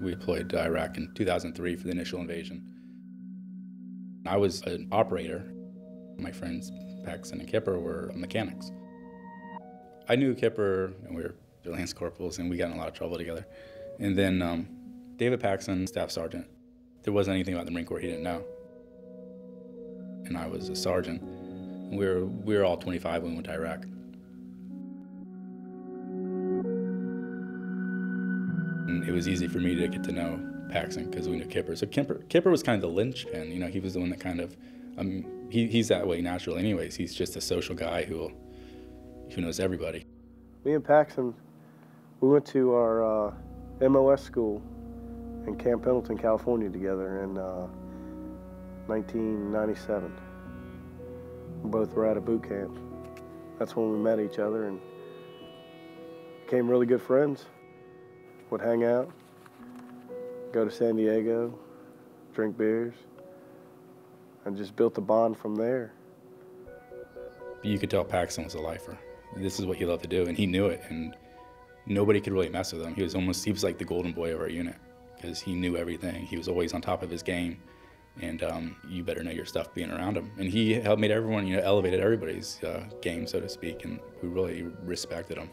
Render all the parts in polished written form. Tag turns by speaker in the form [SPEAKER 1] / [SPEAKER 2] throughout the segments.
[SPEAKER 1] We deployed to Iraq in 2003 for the initial invasion. I was an operator. My friends Paxton and Kipper were mechanics. I knew Kipper, and we were lance corporals, and we got in a lot of trouble together. And then David Paxton, staff sergeant, there wasn't anything about the Marine Corps he didn't know. And I was a sergeant. We were all 25 when we went to Iraq. And it was easy for me to get to know Paxton because we knew Kipper. So Kipper was kind of the linchpin. You know, he was the one that kind of, he's that way naturally anyways. He's just a social guy who knows everybody.
[SPEAKER 2] Me and Paxton, we went to our MOS school in Camp Pendleton, California together in 1997. We both were at a boot camp. That's when we met each other and became really good friends. Would hang out, go to San Diego, drink beers, and just built a bond from there.
[SPEAKER 1] You could tell Paxton was a lifer. This is what he loved to do, and he knew it, and nobody could really mess with him. He was like the golden boy of our unit, because he knew everything. He was always on top of his game, and you better know your stuff being around him. And he helped made everyone, elevated everybody's game, so to speak, and we really respected him.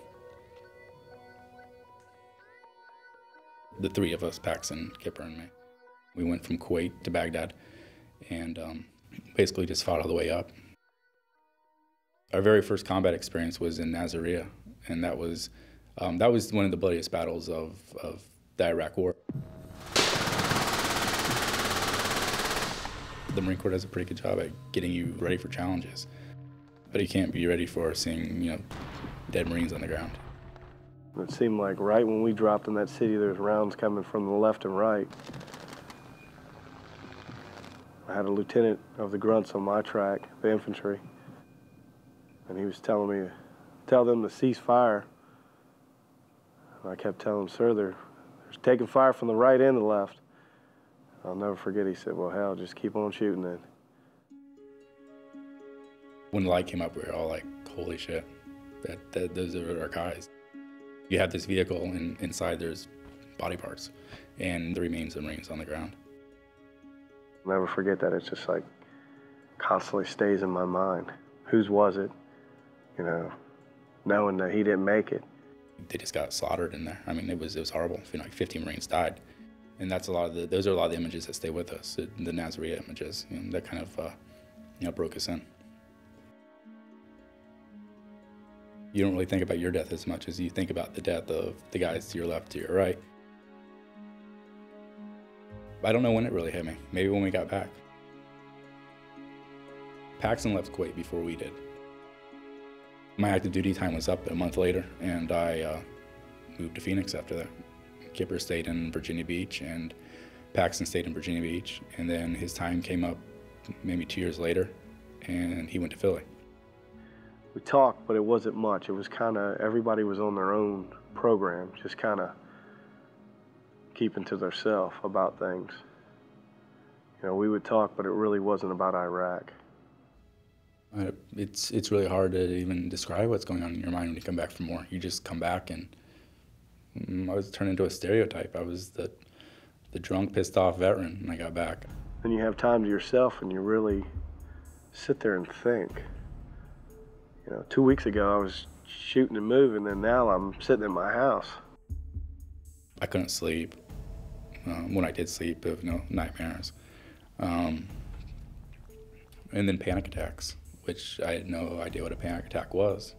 [SPEAKER 1] The three of us, Paxton, Kipper, and me. We went from Kuwait to Baghdad and basically just fought all the way up. Our very first combat experience was in Nasiriyah, and that was one of the bloodiest battles of the Iraq War. The Marine Corps does a pretty good job at getting you ready for challenges, but you can't be ready for seeing dead Marines on the ground.
[SPEAKER 2] It seemed like right when we dropped in that city, there was rounds coming from the left and right. I had a lieutenant of the grunts on my track, the infantry, and he was telling me to tell them to cease fire. And I kept telling him, sir, they're taking fire from the right and the left. I'll never forget, he said, well, hell, just keep on shooting then.
[SPEAKER 1] When the light came up, we were all like, holy shit, those are our guys. You have this vehicle, and inside there's body parts, and the remains of Marines on the ground.
[SPEAKER 2] I'll never forget that. It's just like constantly stays in my mind. Whose was it? Knowing that he didn't make it.
[SPEAKER 1] They just got slaughtered in there. I mean, it was horrible. Like 50 Marines died, and those are a lot of the images that stay with us. The Nasiriyah images, that kind of broke us in. You don't really think about your death as much as you think about the death of the guys to your left, to your right. I don't know when it really hit me. Maybe when we got back. Paxton left Kuwait before we did. My active duty time was up a month later, and I moved to Phoenix after that. Kipper stayed in Virginia Beach, and Paxton stayed in Virginia Beach, and then his time came up maybe 2 years later, and he went to Philly.
[SPEAKER 2] We talked, but it wasn't much. It was kind of, everybody was on their own program, just kind of keeping to themselves about things. We would talk, but it really wasn't about Iraq.
[SPEAKER 1] It's really hard to even describe what's going on in your mind when you come back from war. You just come back, and I was turned into a stereotype. I was the drunk, pissed off veteran when I got back.
[SPEAKER 2] And you have time to yourself, and you really sit there and think. 2 weeks ago, I was shooting and moving, and now I'm sitting in my house.
[SPEAKER 1] I couldn't sleep. When I did sleep, there were nightmares. And then panic attacks, which I had no idea what a panic attack was.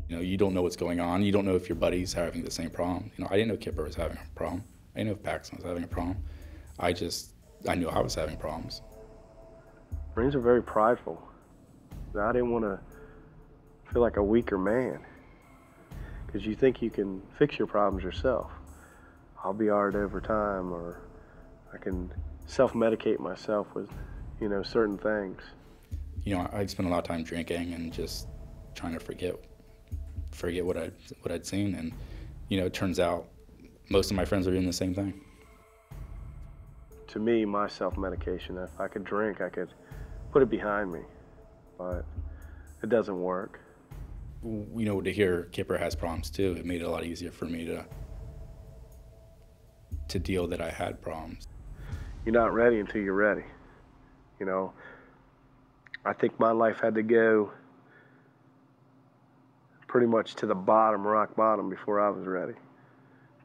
[SPEAKER 1] You don't know what's going on. You don't know if your buddy's having the same problem. I didn't know Kipper was having a problem. I didn't know if Paxton was having a problem. I knew I was having problems.
[SPEAKER 2] Marines are very prideful. I didn't want to feel like a weaker man, because you think you can fix your problems yourself. I'll be all right over time, or I can self-medicate myself with, certain things.
[SPEAKER 1] I spent a lot of time drinking and just trying to forget what I'd seen, and it turns out most of my friends are doing the same thing.
[SPEAKER 2] To me, my self-medication, if I could drink, I could put it behind me, but it doesn't work.
[SPEAKER 1] To hear Kipper has problems too, it made it a lot easier for me to deal that I had problems.
[SPEAKER 2] You're not ready until you're ready. You know, I think my life had to go pretty much to the bottom, rock bottom, before I was ready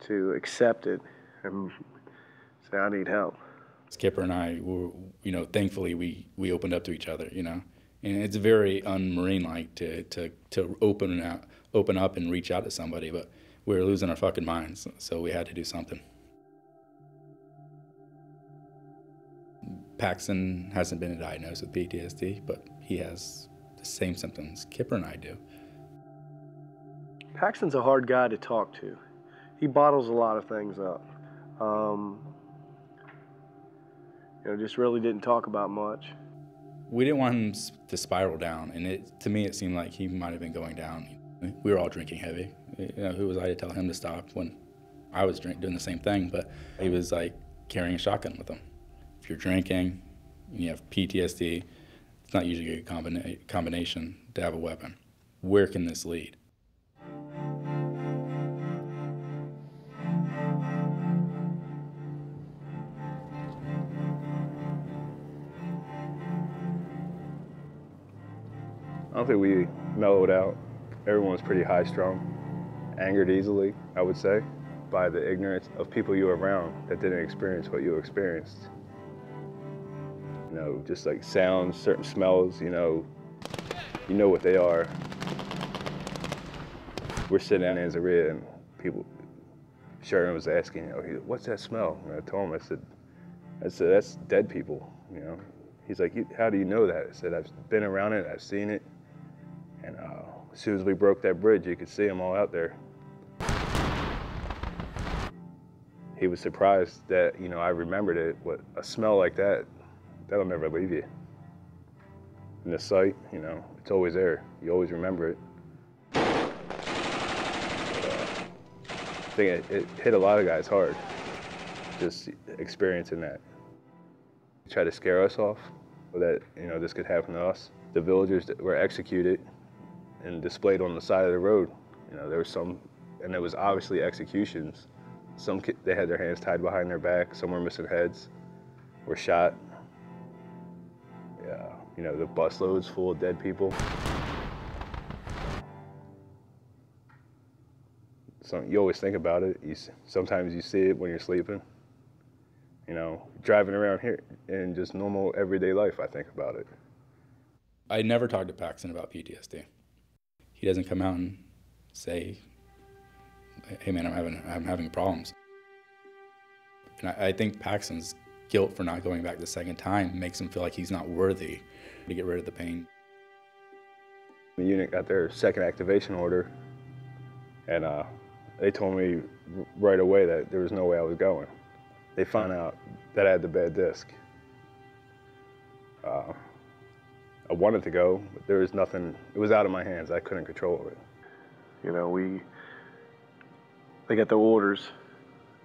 [SPEAKER 2] to accept it and say, I need help.
[SPEAKER 1] Skipper and I were, thankfully we opened up to each other, and it's very un-Marine-like to open up and reach out to somebody, but we were losing our fucking minds, so we had to do something. Paxton hasn't been diagnosed with PTSD, but he has the same symptoms Kipper and I do.
[SPEAKER 2] Paxton's a hard guy to talk to. He bottles a lot of things up. Just really didn't talk about much.
[SPEAKER 1] We didn't want him to spiral down, and to me it seemed like he might have been going down. We were all drinking heavy. Who was I to tell him to stop when I was doing the same thing? But he was like carrying a shotgun with him. If you're drinking and you have PTSD, it's not usually a good combination to have a weapon. Where can this lead?
[SPEAKER 3] I don't think we mellowed out. Everyone was pretty high-strung, angered easily, I would say, by the ignorance of people you were around that didn't experience what you experienced. Just like sounds, certain smells, you know what they are. We're sitting down in Zaria and Sheridan was asking, what's that smell? And I told him, I said, that's dead people, He's like, how do you know that? I said, I've been around it, I've seen it. And as soon as we broke that bridge, you could see them all out there. He was surprised that, I remembered it. What a smell like that, that'll never leave you. And the sight, it's always there. You always remember it. I think it hit a lot of guys hard, just experiencing that. Try to scare us off, that this could happen to us. The villagers that were executed and displayed on the side of the road, there was some, and it was obviously executions. Some they had their hands tied behind their back, some were missing heads, were shot. Yeah, the bus loads full of dead people. So you always think about it. Sometimes you see it when you're sleeping. Driving around here in just normal everyday life, I think about it.
[SPEAKER 1] I never talked to Paxton about PTSD. He doesn't come out and say, hey man, I'm having problems. And I think Paxton's guilt for not going back the second time makes him feel like he's not worthy to get rid of the pain.
[SPEAKER 3] The unit got their second activation order, and they told me right away that there was no way I was going. They found out that I had the bad disc. I wanted to go, but there was nothing, it was out of my hands. I couldn't control it.
[SPEAKER 2] They got the orders,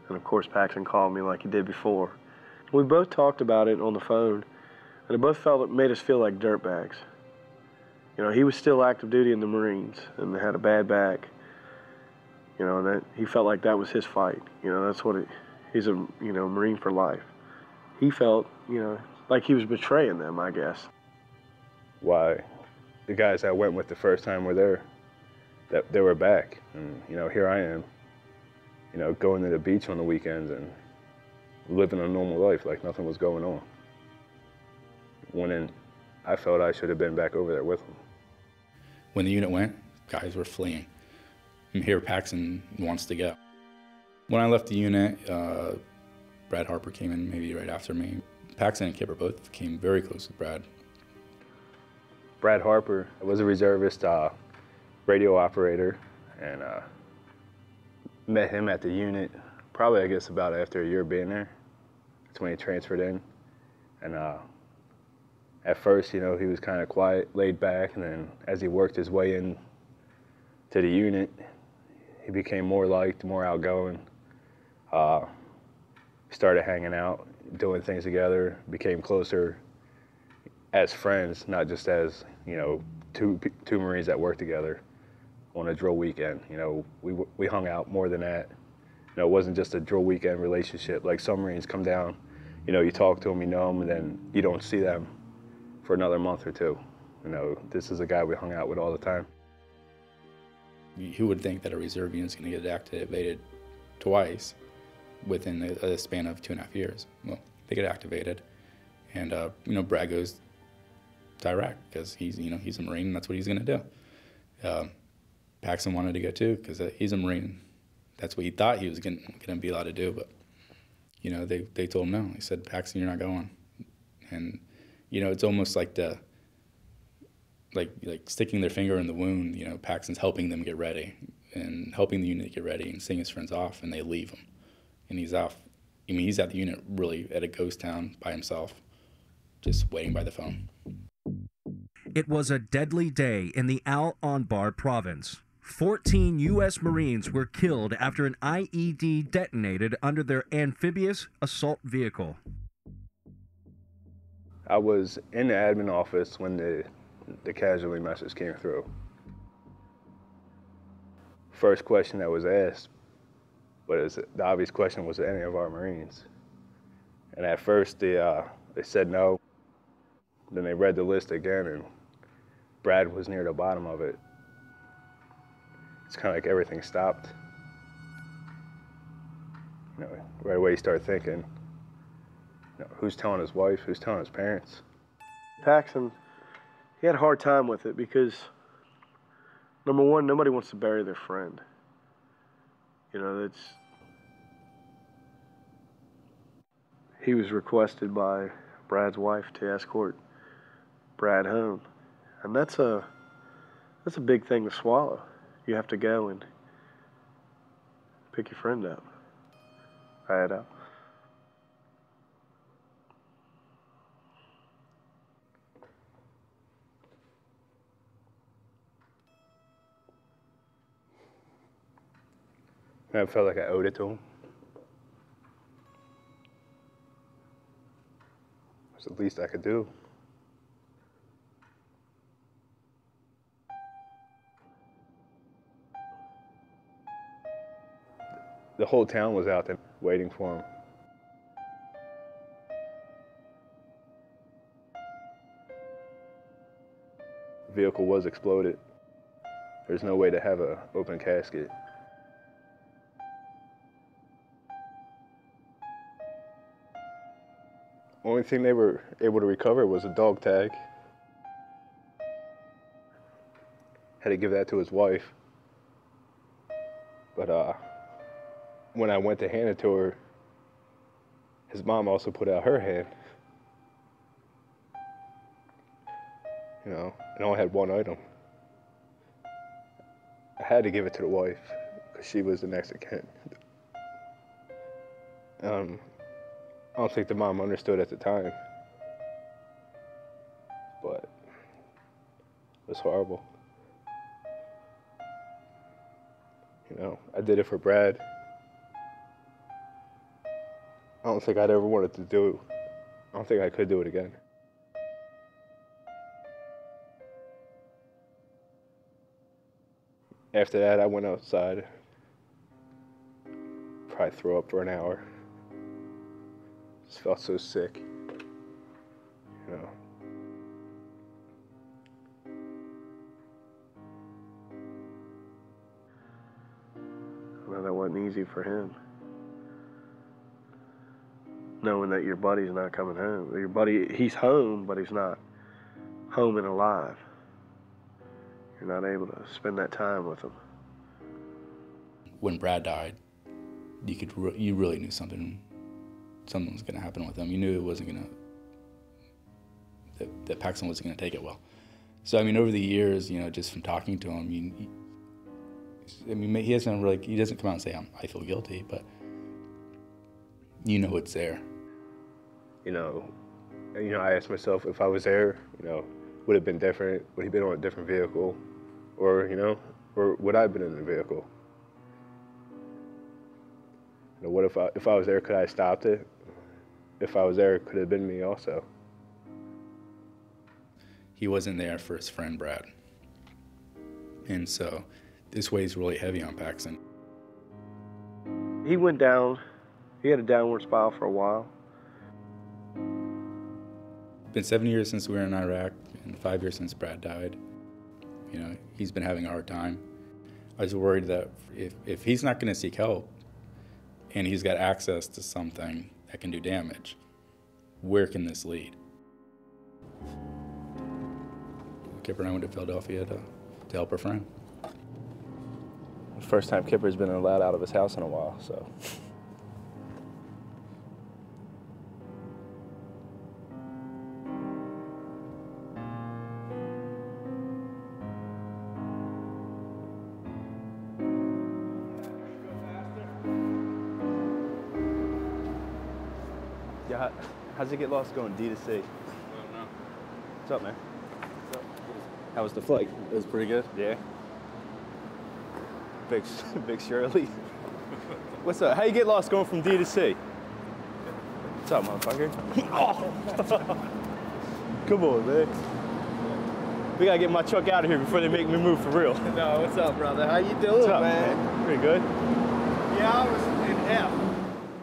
[SPEAKER 2] and of course Paxton called me like he did before. We both talked about it on the phone, and it both made us feel like dirtbags. He was still active duty in the Marines and had a bad back. And that he felt like that was his fight. That's what he's a Marine for life. He felt, like he was betraying them, I guess.
[SPEAKER 3] Why the guys I went with the first time were there, that they were back, and here I am, going to the beach on the weekends and living a normal life like nothing was going on. When I felt I should have been back over there with them.
[SPEAKER 1] When the unit went, guys were fleeing. And here Paxton wants to go. When I left the unit, Brad Harper came in maybe right after me. Paxton and Kipper both came very close with Brad.
[SPEAKER 3] Brad Harper was a reservist radio operator, and met him at the unit probably, I guess, about after a year being there. That's when he transferred in. And at first, he was kind of quiet, laid back, and then as he worked his way in to the unit, he became more liked, more outgoing. Started hanging out, doing things together, became closer as friends, not just as, two Marines that worked together on a drill weekend. We hung out more than that. You know, it wasn't just a drill weekend relationship. Like some Marines come down, you know, you talk to them, you know them, and then you don't see them for another month or two. You know, this is a guy we hung out with all the time.
[SPEAKER 1] Who would think that a reserve unit is going to get activated twice within a span of 2.5 years? Well, they get activated, and you know, Brad goes to Iraq because he's a Marine and that's what he's going to do. Paxton wanted to go too because he's a Marine. That's what he thought he was going to be allowed to do, but you know, they told him no. They said, Paxton, you're not going. And you know, it's almost like like sticking their finger in the wound. You know, Paxton's helping them get ready and helping the unit get ready and seeing his friends off, and they leave him, and he's off. I mean, he's at the unit really at a ghost town by himself, just waiting by the phone.
[SPEAKER 4] It was a deadly day in the Al-Anbar province. 14 U.S. Marines were killed after an IED detonated under their amphibious assault vehicle.
[SPEAKER 3] I was in the admin office when the casualty message came through. First question that was asked, but the obvious question, was any of our Marines? And at first they said no. Then they read the list again, and Brad was near the bottom of it. It's kind of like everything stopped. You know, right away you start thinking, you know, who's telling his wife, who's telling his parents?
[SPEAKER 2] Paxton, he had a hard time with it because, number one, nobody wants to bury their friend. You know, he was requested by Brad's wife to escort Brad home, and that's a big thing to swallow. You have to go and pick your friend up, right up.
[SPEAKER 3] And I felt like I owed it to him. It was the least I could do. The whole town was out there waiting for him. The vehicle was exploded. There's no way to have an open casket. Only thing they were able to recover was a dog tag. Had to give that to his wife. But when I went to hand it to her, his mom also put out her hand. You know, and only had one item. I had to give it to the wife because she was the next of kin. I don't think the mom understood at the time, but it was horrible. You know, I did it for Brad. I don't think I'd ever wanted to do it. I don't think I could do it again. After that, I went outside. Probably threw up for an hour. Just felt so sick, you know.
[SPEAKER 2] I know that wasn't easy for him. Knowing that your buddy's not coming home. Your buddy, he's home, but he's not home and alive. You're not able to spend that time with him.
[SPEAKER 1] When Brad died, you really knew something was going to happen with him. You knew it wasn't going to, that Paxton wasn't going to take it well. So, I mean, over the years, you know, just from talking to him, he doesn't come out and say, I feel guilty, but you know it's there.
[SPEAKER 3] You know, I asked myself if I was there, you know, would it have been different? Would he been on a different vehicle? Or, you know, or would I have been in the vehicle? You know, what if I was there, could I have stopped it? If I was there, could it have been me also?
[SPEAKER 1] He wasn't there for his friend Brad. And so this weighs really heavy on Paxton.
[SPEAKER 2] He went down. He had a downward spiral for a while.
[SPEAKER 1] It's been 7 years since we were in Iraq and 5 years since Brad died. You know, he's been having a hard time. I was worried that if he's not going to seek help and he's got access to something that can do damage, where can this lead? Kipper and I went to Philadelphia to help her friend.
[SPEAKER 3] First time Kipper's been allowed out of his house in a while, so. Yeah, how's it get lost going D to C?
[SPEAKER 5] I don't know.
[SPEAKER 3] What's up, man?
[SPEAKER 5] What's up?
[SPEAKER 3] How was the flight?
[SPEAKER 5] It was pretty good.
[SPEAKER 3] Yeah. Big Shirley. What's up? How you get lost going from D to C? What's up, motherfucker? Oh. Come on, man. We gotta get my truck out of here before they make me move for real.
[SPEAKER 5] No, what's up, brother? How you doing,
[SPEAKER 3] What's up,
[SPEAKER 5] man?
[SPEAKER 3] Pretty good.
[SPEAKER 5] Yeah, I was in F.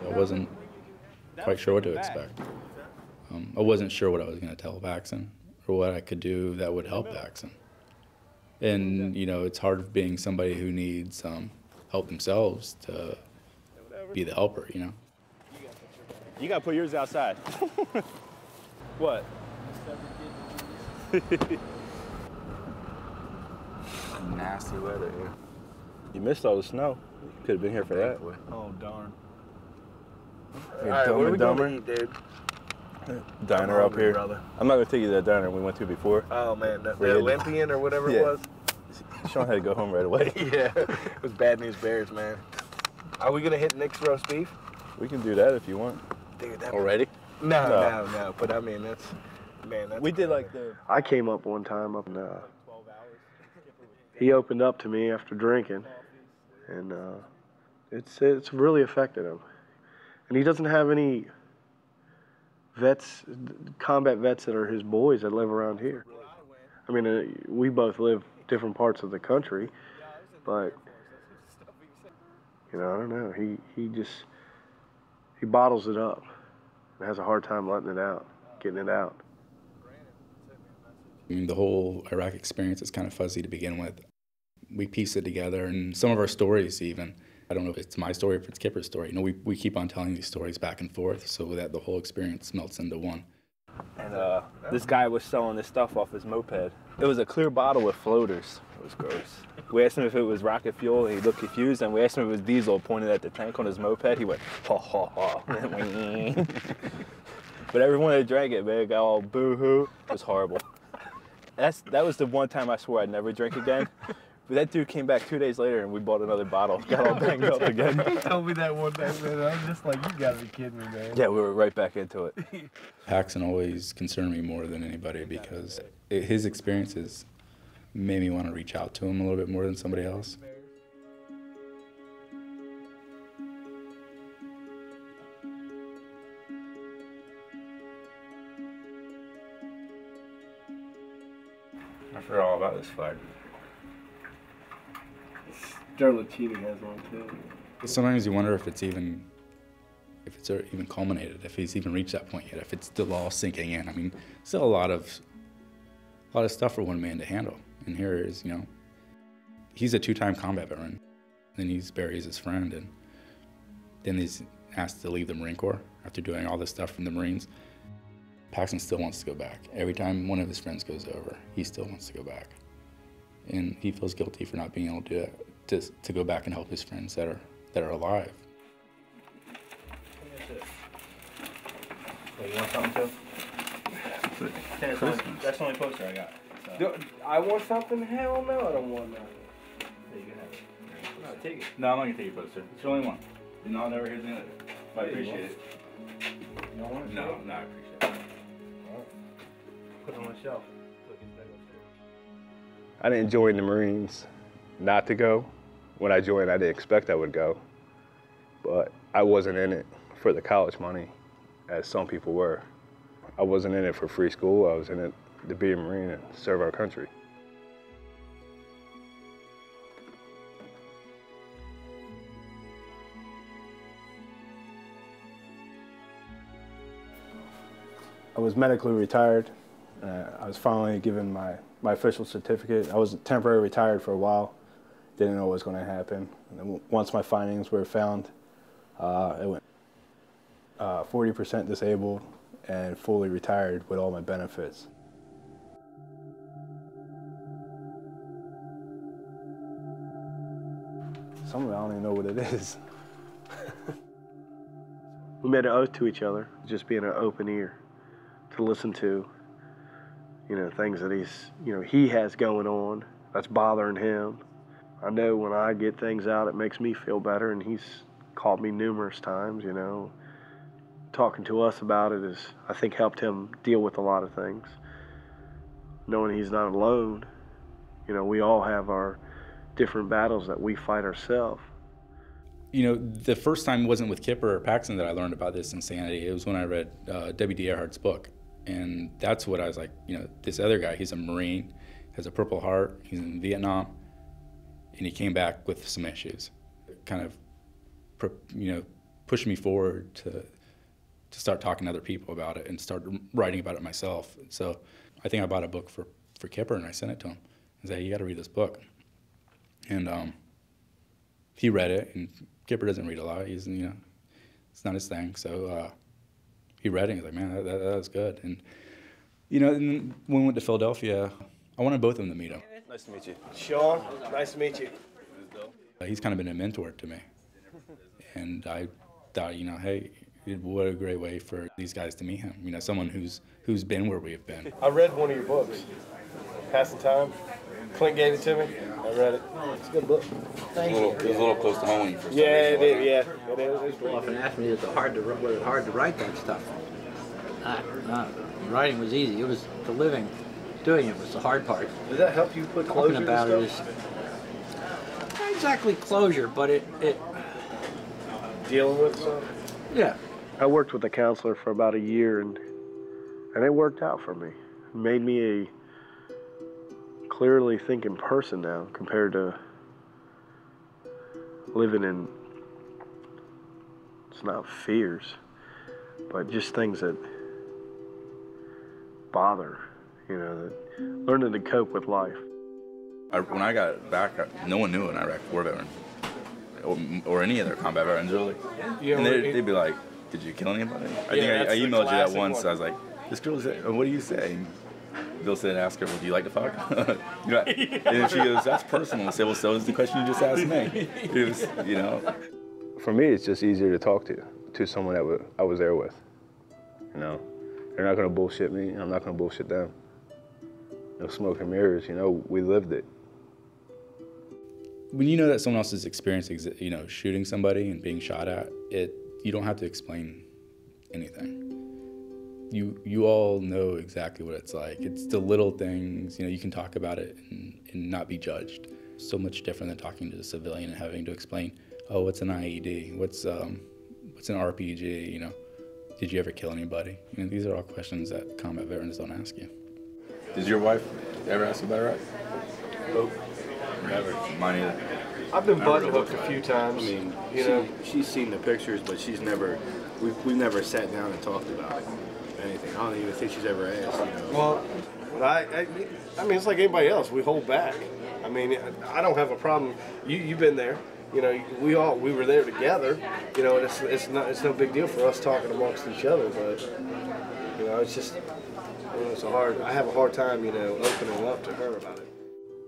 [SPEAKER 1] I wasn't quite sure what to expect. I wasn't sure what I was going to tell Paxton or what I could do that would help Paxton. And, you know, it's hard being somebody who needs help themselves to be the helper, you know?
[SPEAKER 3] You gotta put yours outside. What?
[SPEAKER 5] Nasty weather here.
[SPEAKER 3] You missed all the snow. You could have been here for that.
[SPEAKER 5] Oh, darn.
[SPEAKER 3] Hey,
[SPEAKER 5] All right,
[SPEAKER 3] Dumb
[SPEAKER 5] what are
[SPEAKER 3] and
[SPEAKER 5] we
[SPEAKER 3] Dumber.
[SPEAKER 5] going to eat, dude?
[SPEAKER 3] Diner up
[SPEAKER 5] hungry,
[SPEAKER 3] here.
[SPEAKER 5] brother.
[SPEAKER 3] I'm not gonna take you to that diner we went to before.
[SPEAKER 5] Oh, man, the
[SPEAKER 3] We had-
[SPEAKER 5] Olympian or whatever
[SPEAKER 3] Yeah.
[SPEAKER 5] it was?
[SPEAKER 3] Sean had to go home right away.
[SPEAKER 5] Yeah, it was Bad News Bears, man. Are we going to hit Nick's roast beef?
[SPEAKER 3] We can do that if you want.
[SPEAKER 5] Dude, that
[SPEAKER 3] Already?
[SPEAKER 5] No. But I mean, that's
[SPEAKER 3] We did like the.
[SPEAKER 2] I came up one time up and he opened up to me after drinking, and it's really affected him. And he doesn't have any vets, combat vets that are his boys that live around here. I mean, we both live different parts of the country, but you know, I don't know. He bottles it up and has a hard time letting it out, getting it out.
[SPEAKER 1] I mean, the whole Iraq experience is kind of fuzzy to begin with. We piece it together, and some of our stories even, I don't know if it's my story or if it's Kipper's story. You know, we keep on telling these stories back and forth so that the whole experience melts into one.
[SPEAKER 3] And this guy was selling this stuff off his moped. It was a clear bottle with floaters. It was gross. We asked him if it was rocket fuel, and he looked confused. And we asked him if it was diesel, pointed at the tank on his moped. He went, ha, ha, ha. But everyone that drank it, man, got all boo-hoo. It was horrible. That was the one time I swore I'd never drink again. But that dude came back 2 days later and we bought another bottle. Got all banged up again.
[SPEAKER 5] He told me that one day, man. I was just like, you gotta be kidding me, man.
[SPEAKER 3] Yeah, we were right back into it.
[SPEAKER 1] Paxton always concerned me more than anybody because his experiences made me want to reach out to him a little bit more than somebody else.
[SPEAKER 3] I forgot all about this flag.
[SPEAKER 5] Derla Cheating has one too.
[SPEAKER 1] Sometimes you wonder if it's even culminated, if he's even reached that point yet, if it's still all sinking in. I mean, still a lot of stuff for one man to handle. And here is, you know, he's a 2-time combat veteran. Then he buries his friend, and then he's asked to leave the Marine Corps after doing all this stuff from the Marines. Paxton still wants to go back. Every time one of his friends goes over, he still wants to go back. And he feels guilty for not being able to do that, to go back and help his friends that are alive.
[SPEAKER 3] Hey, you want something too? That's the only poster I got. So.
[SPEAKER 5] I want something? Hell no, I don't want nothing.
[SPEAKER 3] There you go.
[SPEAKER 5] No, take it.
[SPEAKER 3] No, I'm not gonna take your poster. It's the only one. And I'll never hear the other. But I appreciate it.
[SPEAKER 5] You don't want it?
[SPEAKER 3] No, I appreciate it.
[SPEAKER 5] Put it on the shelf.
[SPEAKER 3] I didn't join the Marines not to go. When I joined, I didn't expect I would go. But I wasn't in it for the college money, as some people were. I wasn't in it for free school. I was in it to be a Marine and serve our country. I was medically retired. I was finally given my official certificate. I was temporarily retired for a while. Didn't know what was going to happen. And then once my findings were found, it went 40% disabled and fully retired with all my benefits. Some of it, I don't even know what it is.
[SPEAKER 2] We made an oath to each other, just being an open ear to listen to, things that he has going on that's bothering him. I know when I get things out, it makes me feel better, and he's called me numerous times, Talking to us about it has, I think, helped him deal with a lot of things. Knowing he's not alone, we all have our different battles that we fight ourselves.
[SPEAKER 1] The first time wasn't with Kipper or Paxton that I learned about this insanity. It was when I read W.D. Earhart's book. And that's what I was like, this other guy, he's a Marine, has a Purple Heart, he's in Vietnam, and he came back with some issues. It kind of, pushed me forward to start talking to other people about it and start writing about it myself. So I think I bought a book for Kipper, and I sent it to him. I said, hey, you got to read this book. And he read it, and Kipper doesn't read a lot. He's, it's not his thing. So he read it, and he's like, man, that was good. And, and when we went to Philadelphia, I wanted both of them to meet him.
[SPEAKER 3] Nice to meet you.
[SPEAKER 2] Sean, nice to meet you.
[SPEAKER 1] He's kind of been a mentor to me. And I thought, hey, what a great way for these guys to meet him. Someone who's been where we've been.
[SPEAKER 2] I read one of your books, Passing Time. Clint gave it to me. I read it. It's a good book.
[SPEAKER 1] Thank you. It was a little close to home when you first
[SPEAKER 2] started. Yeah, it did. Yeah, it is.
[SPEAKER 6] People often ask me, was it hard to write that stuff? Writing was easy. It was the living, doing it was the hard part.
[SPEAKER 2] Does that help you put closure
[SPEAKER 6] Talking about
[SPEAKER 2] to
[SPEAKER 6] it
[SPEAKER 2] stuff?
[SPEAKER 6] is not exactly closure, but it
[SPEAKER 2] dealing with stuff.
[SPEAKER 6] Yeah.
[SPEAKER 2] I worked with a counselor for about a year, and it worked out for me. It made me a clearly thinking person now compared to living in, it's not fears, but just things that bother, that learning to cope with life.
[SPEAKER 7] When I got back, no one knew an Iraq war veteran or any other combat veterans really. And they'd be like, did you kill anybody? I think I emailed you that once. I was like, this girl said, what do you say? Bill said, ask her, well, do you like to fuck? And then she goes, that's personal. I said, well, so is the question you just asked me. It was,
[SPEAKER 3] For me, it's just easier to talk to someone that I was there with. They're not going to bullshit me, and I'm not going to bullshit them. No smoke and mirrors, we lived it.
[SPEAKER 1] When you know that someone else has experienced, shooting somebody and being shot at, you don't have to explain anything. You all know exactly what it's like. It's the little things, you can talk about it and not be judged. So much different than talking to a civilian and having to explain, oh, what's an IED? What's an RPG? Did you ever kill anybody? These are all questions that combat veterans don't ask you.
[SPEAKER 7] Did your wife ever ask you about Iraq?
[SPEAKER 2] Nope.
[SPEAKER 7] Never. Mine either.
[SPEAKER 2] I've been button hooked a few times.
[SPEAKER 8] I mean, she's seen the pictures, but she's never, we've never sat down and talked about it. Anything. I don't even think she's ever asked.
[SPEAKER 2] Well, I mean, it's like anybody else. We hold back. I mean, I don't have a problem. You've been there. We were there together. And it's no big deal for us talking amongst each other. But it's just I have a hard time opening up to her about it.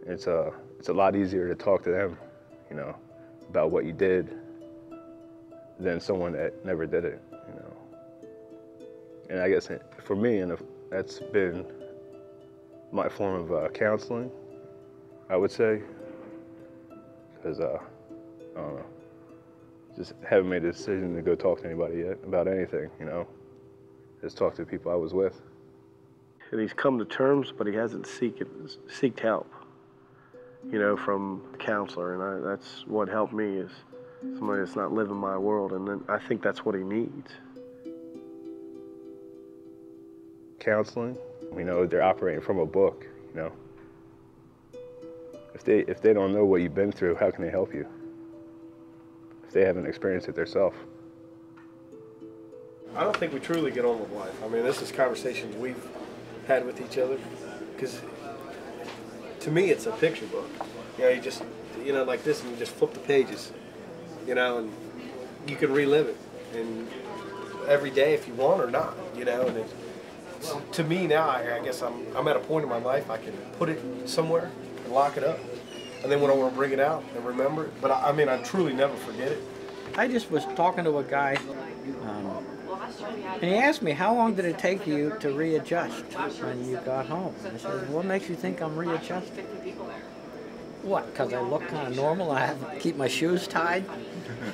[SPEAKER 3] It's a lot easier to talk to them, about what you did than someone that never did it. And I guess for me, that's been my form of counseling, I would say, because I don't know, just haven't made a decision to go talk to anybody yet about anything, just talk to the people I was with.
[SPEAKER 2] And he's come to terms, but he hasn't seeked help, from a counselor, and that's what helped me is somebody that's not living my world, and then I think that's what he needs.
[SPEAKER 3] Counseling, they're operating from a book, If they don't know what you've been through, how can they help you? If they haven't experienced it themselves.
[SPEAKER 2] I don't think we truly get on with life. I mean, this is conversations we've had with each other, because to me it's a picture book. You know, you just, you know, like this, and you just flip the pages, you know, and you can relive it, and every day if you want or not, you know. And to me now, I guess I'm at a point in my life I can put it somewhere and lock it up, and then when I want to bring it out and remember it. But I mean, I truly never forget it.
[SPEAKER 6] I just was talking to a guy, and he asked me, how long did it take you to readjust when you got home? I said, what makes you think I'm readjusting? What, because I look kind of normal, I have to keep my shoes tied?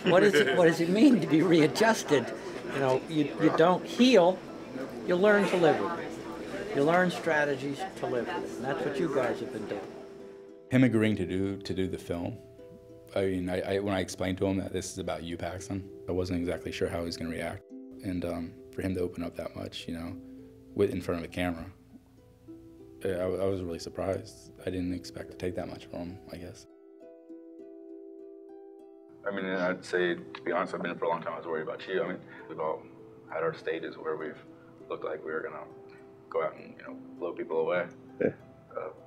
[SPEAKER 6] What does it mean to be readjusted? You know, you don't heal, you learn to live with it. You learn strategies to live with it, and that's what you guys have been doing.
[SPEAKER 1] Him agreeing to do the film, I mean, when I explained to him that this is about you, Paxton, I wasn't exactly sure how he was going to react. And for him to open up that much, you know, in front of a camera, I was really surprised. I didn't expect to take that much from him, I guess.
[SPEAKER 7] I mean, I'd say, to be honest, I've been for a long time. I was worried about you. I mean, we've all had our stages where we've looked like we were going to go out and, you know, blow people away.
[SPEAKER 2] Yeah.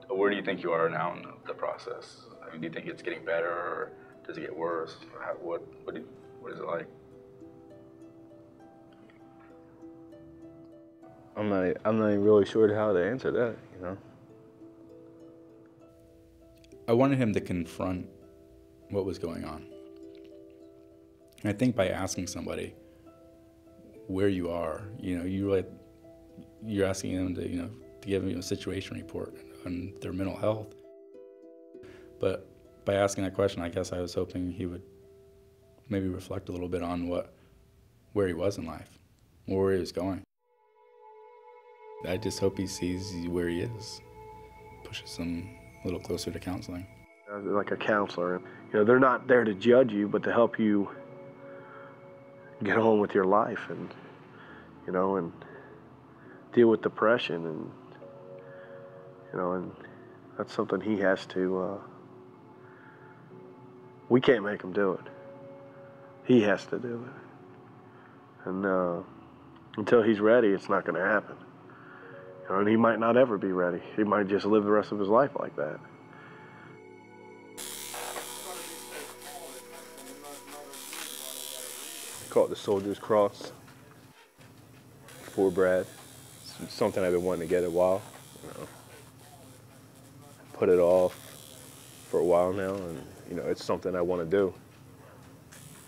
[SPEAKER 7] Where do you think you are now in the process? I mean, do you think it's getting better, or does it get worse? What is it like?
[SPEAKER 3] I'm not even really sure how to answer that, you know.
[SPEAKER 1] I wanted him to confront what was going on. And I think by asking somebody where you are, you know, you're asking them to, you know, to give them a situation report on their mental health. But by asking that question, I guess I was hoping he would maybe reflect a little bit on where he was in life, or where he was going. I just hope he sees where he is, pushes him a little closer to counseling.
[SPEAKER 2] Like a counselor, you know, they're not there to judge you, but to help you get on with your life, and, you know, and deal with depression, and, you know, and that's something he has to, we can't make him do it. He has to do it. And until he's ready, it's not going to happen. You know, and he might not ever be ready. He might just live the rest of his life like that.
[SPEAKER 3] Call it the Soldier's Cross for Brad. It's something I've been wanting to get a while. You know, put it off for a while now, and, you know, it's something I want to do.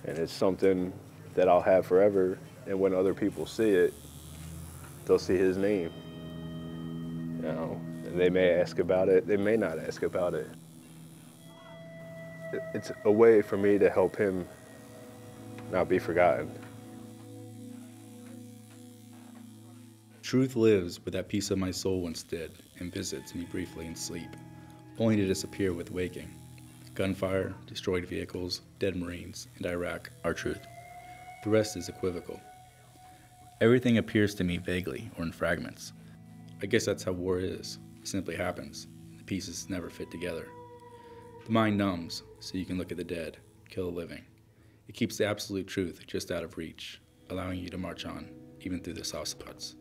[SPEAKER 3] And it's something that I'll have forever, and when other people see it, they'll see his name. You know, and they may ask about it, they may not ask about it. It's a way for me to help him not be forgotten.
[SPEAKER 1] Truth lives where that piece of my soul once did, and visits me briefly in sleep, only to disappear with waking. Gunfire, destroyed vehicles, dead Marines, and Iraq are truth. The rest is equivocal. Everything appears to me vaguely or in fragments. I guess that's how war is. It simply happens. The pieces never fit together. The mind numbs, so you can look at the dead, kill the living. It keeps the absolute truth just out of reach, allowing you to march on, even through the soft spots.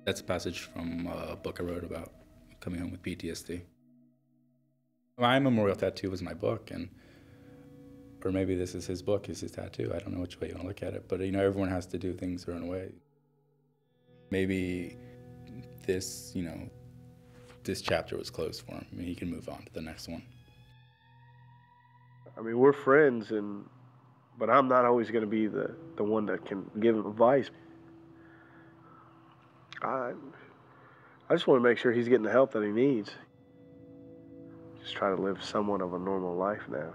[SPEAKER 1] That's a passage from a book I wrote about coming home with PTSD. My memorial tattoo was my book, or maybe this is his book, is his tattoo. I don't know which way you want to look at it, but, you know, everyone has to do things their own way. Maybe this, you know, this chapter was closed for him. I mean, he can move on to the next one.
[SPEAKER 2] I mean, we're friends, but I'm not always going to be the one that can give him advice. I just want to make sure he's getting the help that he needs. Just try to live somewhat of a normal life now.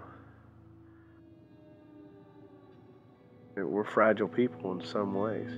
[SPEAKER 2] We're fragile people in some ways.